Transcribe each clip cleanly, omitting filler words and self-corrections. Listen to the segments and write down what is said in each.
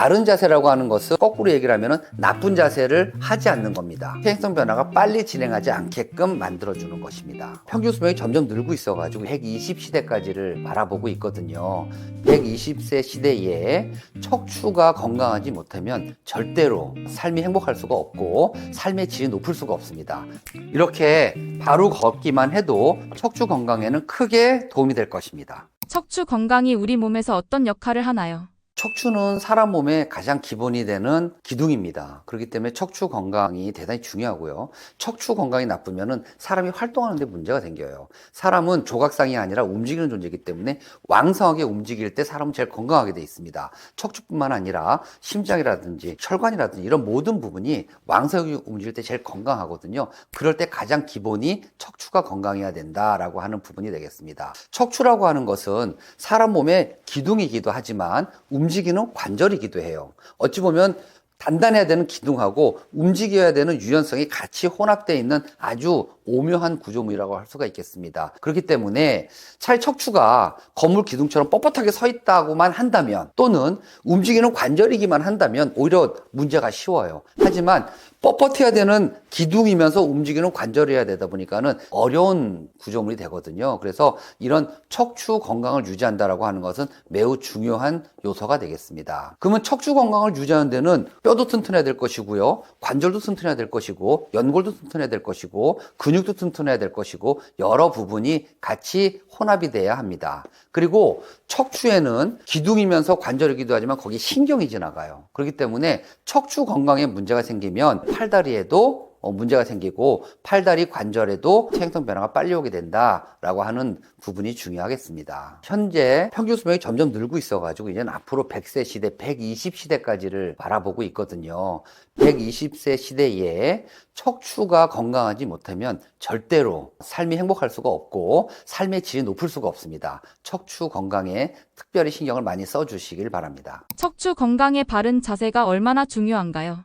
바른 자세라고 하는 것은 거꾸로 얘기를 하면 나쁜 자세를 하지 않는 겁니다. 퇴행성 변화가 빨리 진행하지 않게끔 만들어주는 것입니다. 평균 수명이 점점 늘고 있어가지고 120시대까지를 바라보고 있거든요. 120세 시대에 척추가 건강하지 못하면 절대로 삶이 행복할 수가 없고 삶의 질이 높을 수가 없습니다. 이렇게 바로 걷기만 해도 척추 건강에는 크게 도움이 될 것입니다. 척추 건강이 우리 몸에서 어떤 역할을 하나요? 척추는 사람 몸의 가장 기본이 되는 기둥입니다. 그렇기 때문에 척추 건강이 대단히 중요하고요. 척추 건강이 나쁘면은 사람이 활동하는 데 문제가 생겨요. 사람은 조각상이 아니라 움직이는 존재이기 때문에 왕성하게 움직일 때 사람은 제일 건강하게 돼 있습니다. 척추뿐만 아니라 심장이라든지 혈관이라든지 이런 모든 부분이 왕성하게 움직일 때 제일 건강하거든요. 그럴 때 가장 기본이 척추가 건강해야 된다라고 하는 부분이 되겠습니다. 척추라고 하는 것은 사람 몸의 기둥이기도 하지만 움직이는 관절이기도 해요. 어찌 보면 단단해야 되는 기둥하고 움직여야 되는 유연성이 같이 혼합되어 있는 아주 오묘한 구조물이라고 할 수가 있겠습니다. 그렇기 때문에 차라리 척추가 건물 기둥처럼 뻣뻣하게 서 있다고만 한다면 또는 움직이는 관절이기만 한다면 오히려 문제가 쉬워요. 하지만 뻣뻣해야 되는 기둥이면서 움직이는 관절이어야 되다 보니까는 어려운 구조물이 되거든요. 그래서 이런 척추 건강을 유지한다라고 하는 것은 매우 중요한 요소가 되겠습니다. 그러면 척추 건강을 유지하는 데는 뼈도 튼튼해야 될 것이고요. 관절도 튼튼해야 될 것이고 연골도 튼튼해야 될 것이고 근육도 튼튼해야 될 것이고 여러 부분이 같이 혼합이 돼야 합니다. 그리고 척추에는 기둥이면서 관절이기도 하지만 거기 신경이 지나가요. 그렇기 때문에 척추 건강에 문제가 생기면 팔다리에도 문제가 생기고 팔다리 관절에도 퇴행성 변화가 빨리 오게 된다라고 하는 부분이 중요하겠습니다. 현재 평균 수명이 점점 늘고 있어가지고 이제는 앞으로 100세 시대, 120시대까지를 바라보고 있거든요. 120세 시대에 척추가 건강하지 못하면 절대로 삶이 행복할 수가 없고 삶의 질이 높을 수가 없습니다. 척추 건강에 특별히 신경을 많이 써주시길 바랍니다. 척추 건강의 바른 자세가 얼마나 중요한가요?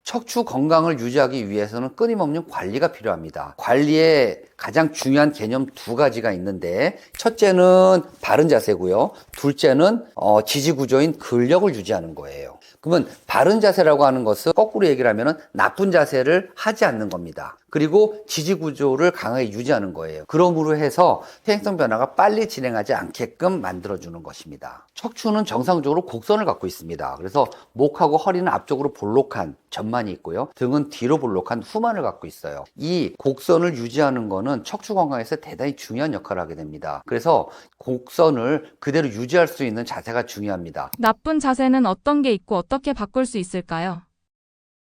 척추 건강을 유지하기 위해서는 끊임없는 관리가 필요합니다. 관리에 가장 중요한 개념 두 가지가 있는데 첫째는 바른 자세고요. 둘째는 지지 구조인 근력을 유지하는 거예요. 그러면 바른 자세라고 하는 것은 거꾸로 얘기를 하면 나쁜 자세를 하지 않는 겁니다. 그리고 지지 구조를 강하게 유지하는 거예요. 그러므로 해서 퇴행성 변화가 빨리 진행하지 않게끔 만들어주는 것입니다. 척추는 정상적으로 곡선을 갖고 있습니다. 그래서 목하고 허리는 앞쪽으로 볼록한 전만이 있고요. 등은 뒤로 볼록한 후만을 갖고 있어요. 이 곡선을 유지하는 거는 척추 건강에서 대단히 중요한 역할을 하게 됩니다. 그래서 곡선을 그대로 유지할 수 있는 자세가 중요합니다. 나쁜 자세는 어떤 게 있고 어떻게 바꿀 수 있을까요?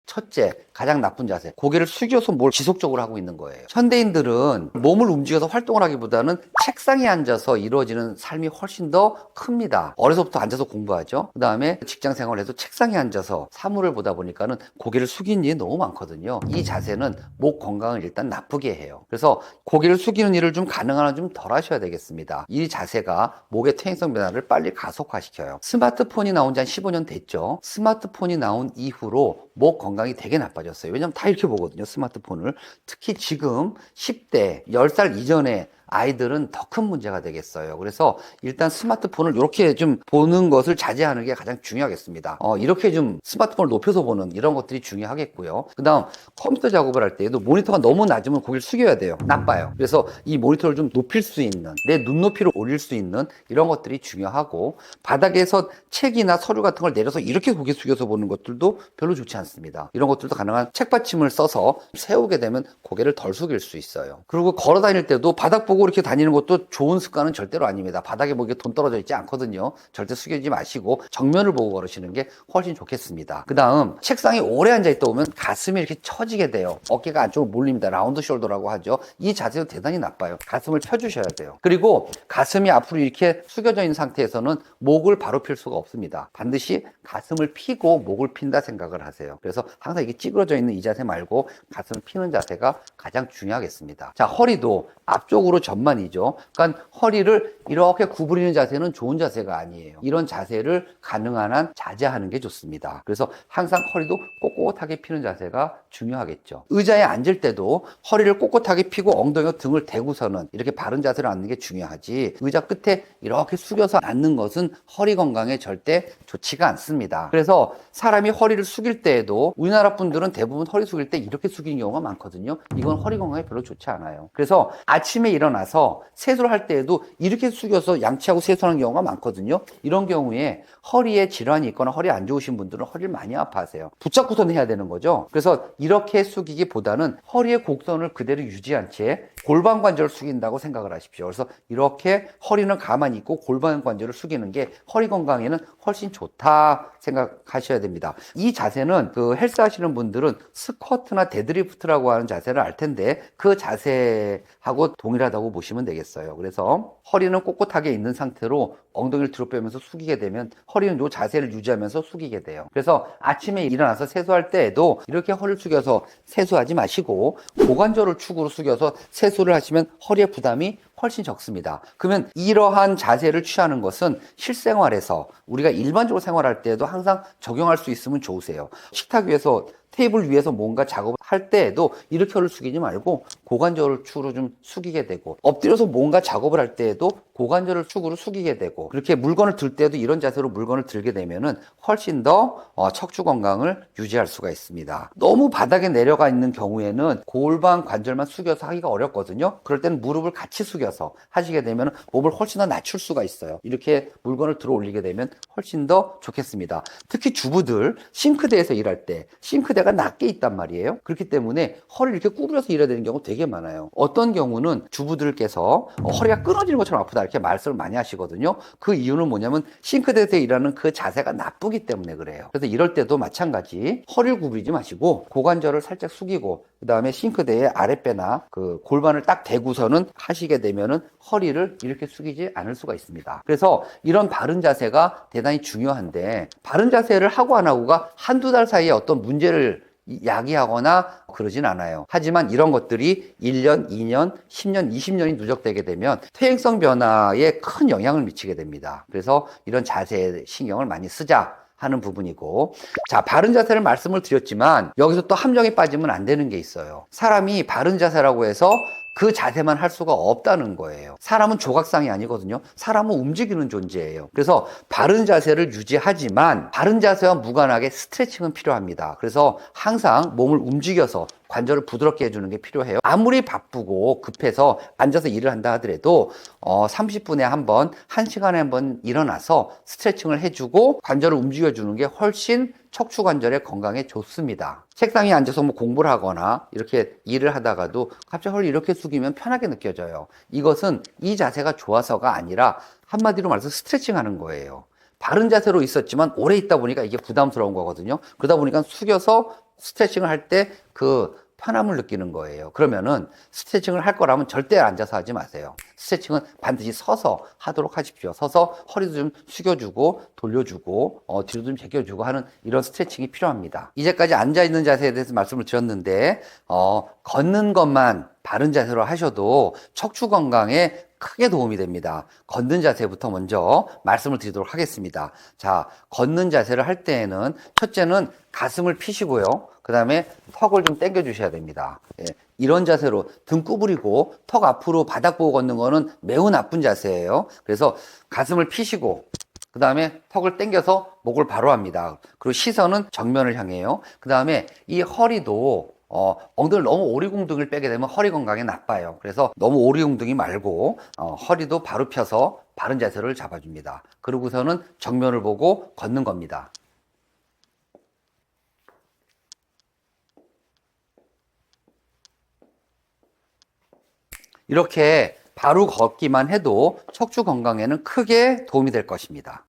첫째, 가장 나쁜 자세. 고개를 숙여서 뭘 지속적으로 하고 있는 거예요. 현대인들은 몸을 움직여서 활동을 하기보다는 책상에 앉아서 이루어지는 삶이 훨씬 더 큽니다. 어려서부터 앉아서 공부하죠. 그 다음에 직장 생활을 해도 책상에 앉아서 사물을 보다 보니까는 고개를 숙이는 일이 너무 많거든요. 이 자세는 목 건강을 일단 나쁘게 해요. 그래서 고개를 숙이는 일을 좀 가능한 한 좀 덜 하셔야 되겠습니다. 이 자세가 목의 퇴행성 변화를 빨리 가속화시켜요. 스마트폰이 나온 지 한 15년 됐죠. 스마트폰이 나온 이후로 목 건강이 되게 나빠졌어요. 왜냐면 다 이렇게 보거든요, 스마트폰을. 특히 지금 10대, 10살 이전에 아이들은 더 큰 문제가 되겠어요. 그래서 일단 스마트폰을 이렇게 좀 보는 것을 자제하는 게 가장 중요하겠습니다. 이렇게 좀 스마트폰을 높여서 보는 이런 것들이 중요하겠고요. 그 다음 컴퓨터 작업을 할 때에도 모니터가 너무 낮으면 고개를 숙여야 돼요. 나빠요. 그래서 이 모니터를 좀 높일 수 있는, 내 눈높이를 올릴 수 있는 이런 것들이 중요하고 바닥에서 책이나 서류 같은 걸 내려서 이렇게 고개 숙여서 보는 것들도 별로 좋지 않습니다. 이런 것들도 가능한 책받침을 써서 세우게 되면 고개를 덜 숙일 수 있어요. 그리고 걸어 다닐 때도 바닥 보고 이렇게 다니는 것도 좋은 습관은 절대로 아닙니다. 바닥에 뭐 이게 돈 떨어져 있지 않거든요. 절대 숙이지 마시고 정면을 보고 걸으시는 게 훨씬 좋겠습니다. 그 다음 책상에 오래 앉아있다 보면 가슴이 이렇게 처지게 돼요. 어깨가 안쪽으로 몰립니다. 라운드 숄더라고 하죠. 이 자세도 대단히 나빠요. 가슴을 펴주셔야 돼요. 그리고 가슴이 앞으로 이렇게 숙여져 있는 상태에서는 목을 바로 필 수가 없습니다. 반드시 가슴을 피고 목을 핀다 생각을 하세요. 그래서 항상 이게 찌그러져 있는 이 자세 말고 가슴을 피는 자세가 가장 중요하겠습니다. 자, 허리도 앞쪽으로 전만이죠. 그러니까 허리를 이렇게 구부리는 자세는 좋은 자세가 아니에요. 이런 자세를 가능한 한 자제하는 게 좋습니다. 그래서 항상 허리도 꼿꼿하게 피는 자세가 중요하겠죠. 의자에 앉을 때도 허리를 꼿꼿하게 피고 엉덩이와 등을 대고서는 이렇게 바른 자세로 앉는 게 중요하지, 의자 끝에 이렇게 숙여서 앉는 것은 허리 건강에 절대 좋지가 않습니다. 그래서 사람이 허리를 숙일 때에도 우리나라 분들은 대부분 허리 숙일 때 이렇게 숙이는 경우가 많거든요. 이건 허리 건강에 별로 좋지 않아요. 그래서 아침에 일어나서 세수를 할 때에도 이렇게 숙여서 양치하고 세수하는 경우가 많거든요. 이런 경우에 허리에 질환이 있거나 허리 안 좋으신 분들은 허리를 많이 아파하세요. 붙잡고선 해야 되는 거죠. 그래서 이렇게 숙이기보다는 허리의 곡선을 그대로 유지한 채 골반 관절을 숙인다고 생각을 하십시오. 그래서 이렇게 허리는 가만히 있고 골반 관절을 숙이는 게 허리 건강에는 훨씬 좋다 생각하셔야 됩니다. 이 자세는 그 헬스 하시는 분들은 스쿼트나 데드리프트라고 하는 자세를 알 텐데 그 자세하고 동일하다고 보시면 되겠어요. 그래서 허리는 꼿꼿하게 있는 상태로 엉덩이를 뒤로 빼면서 숙이게 되면 허리는 이 자세를 유지하면서 숙이게 돼요. 그래서 아침에 일어나서 세수할 때에도 이렇게 허리를 숙여서 세수하지 마시고 고관절을 축으로 숙여서 세수를 하시면 허리의 부담이 훨씬 적습니다. 그러면 이러한 자세를 취하는 것은 실생활에서 우리가 일반적으로 생활할 때에도 항상 적용할 수 있으면 좋으세요. 식탁 위에서 테이블 위에서 뭔가 작업을 할 때에도 이렇게 허리를 숙이지 말고 고관절을 축으로 좀 숙이게 되고, 엎드려서 뭔가 작업을 할 때에도 고관절을 축으로 숙이게 되고, 그렇게 물건을 들 때도 이런 자세로 물건을 들게 되면은 훨씬 더 척추 건강을 유지할 수가 있습니다. 너무 바닥에 내려가 있는 경우에는 골반 관절만 숙여서 하기가 어렵거든요. 그럴 때는 무릎을 같이 숙여서 하시게 되면 몸을 훨씬 더 낮출 수가 있어요. 이렇게 물건을 들어 올리게 되면 훨씬 더 좋겠습니다. 특히 주부들 싱크대에서 일할 때 싱크대가 낮게 있단 말이에요. 그렇기 때문에 허리를 이렇게 구부려서 일해야 되는 경우 되게 많아요. 어떤 경우는 주부들께서 허리가 끊어지는 것처럼 아프다 이렇게 말씀을 많이 하시거든요. 그 이유는 뭐냐면 싱크대에서 일하는 그 자세가 나쁘기 때문에 그래요. 그래서 이럴 때도 마찬가지 허리를 구부리지 마시고 고관절을 살짝 숙이고, 그 다음에 싱크대의 아랫배나 그 골반을 딱 대고서는 하시게 되면은 허리를 이렇게 숙이지 않을 수가 있습니다. 그래서 이런 바른 자세가 대단히 중요한데, 바른 자세를 하고 안 하고가 한두 달 사이에 어떤 문제를 야기하거나 그러진 않아요. 하지만 이런 것들이 1년, 2년, 10년, 20년이 누적되게 되면 퇴행성 변화에 큰 영향을 미치게 됩니다. 그래서 이런 자세에 신경을 많이 쓰자 하는 부분이고, 자, 바른 자세를 말씀을 드렸지만 여기서 또 함정에 빠지면 안 되는 게 있어요. 사람이 바른 자세라고 해서 그 자세만 할 수가 없다는 거예요. 사람은 조각상이 아니거든요. 사람은 움직이는 존재예요. 그래서 바른 자세를 유지하지만 바른 자세와 무관하게 스트레칭은 필요합니다. 그래서 항상 몸을 움직여서 관절을 부드럽게 해주는 게 필요해요. 아무리 바쁘고 급해서 앉아서 일을 한다 하더라도 30분에 한 번, 1시간에 한 번 일어나서 스트레칭을 해주고 관절을 움직여주는 게 훨씬 척추 관절의 건강에 좋습니다. 책상에 앉아서 뭐 공부를 하거나 이렇게 일을 하다가도 갑자기 허리 이렇게 숙이면 편하게 느껴져요. 이것은 이 자세가 좋아서가 아니라 한마디로 말해서 스트레칭 하는 거예요. 바른 자세로 있었지만 오래 있다 보니까 이게 부담스러운 거거든요. 그러다 보니까 숙여서 스트레칭을 할 때 그 편함을 느끼는 거예요. 그러면은 스트레칭을 할 거라면 절대 앉아서 하지 마세요. 스트레칭은 반드시 서서 하도록 하십시오. 서서 허리도 좀 숙여주고 돌려주고 뒤로 좀 제껴주고 하는 이런 스트레칭이 필요합니다. 이제까지 앉아있는 자세에 대해서 말씀을 드렸는데 걷는 것만 바른 자세로 하셔도 척추 건강에 크게 도움이 됩니다. 걷는 자세부터 먼저 말씀을 드리도록 하겠습니다. 자, 걷는 자세를 할 때에는 첫째는 가슴을 피시고요. 그 다음에 턱을 좀 당겨 주셔야 됩니다. 예, 이런 자세로 등 구부리고 턱 앞으로 바닥 보고 걷는 거는 매우 나쁜 자세예요. 그래서 가슴을 피시고 그 다음에 턱을 당겨서 목을 바로 합니다. 그리고 시선은 정면을 향해요. 그 다음에 이 허리도 엉덩이를 너무 오리궁둥이를 빼게 되면 허리 건강에 나빠요. 그래서 너무 오리궁둥이 말고 허리도 바로 펴서 바른 자세를 잡아줍니다. 그러고서는 정면을 보고 걷는 겁니다. 이렇게 바로 걷기만 해도 척추 건강에는 크게 도움이 될 것입니다.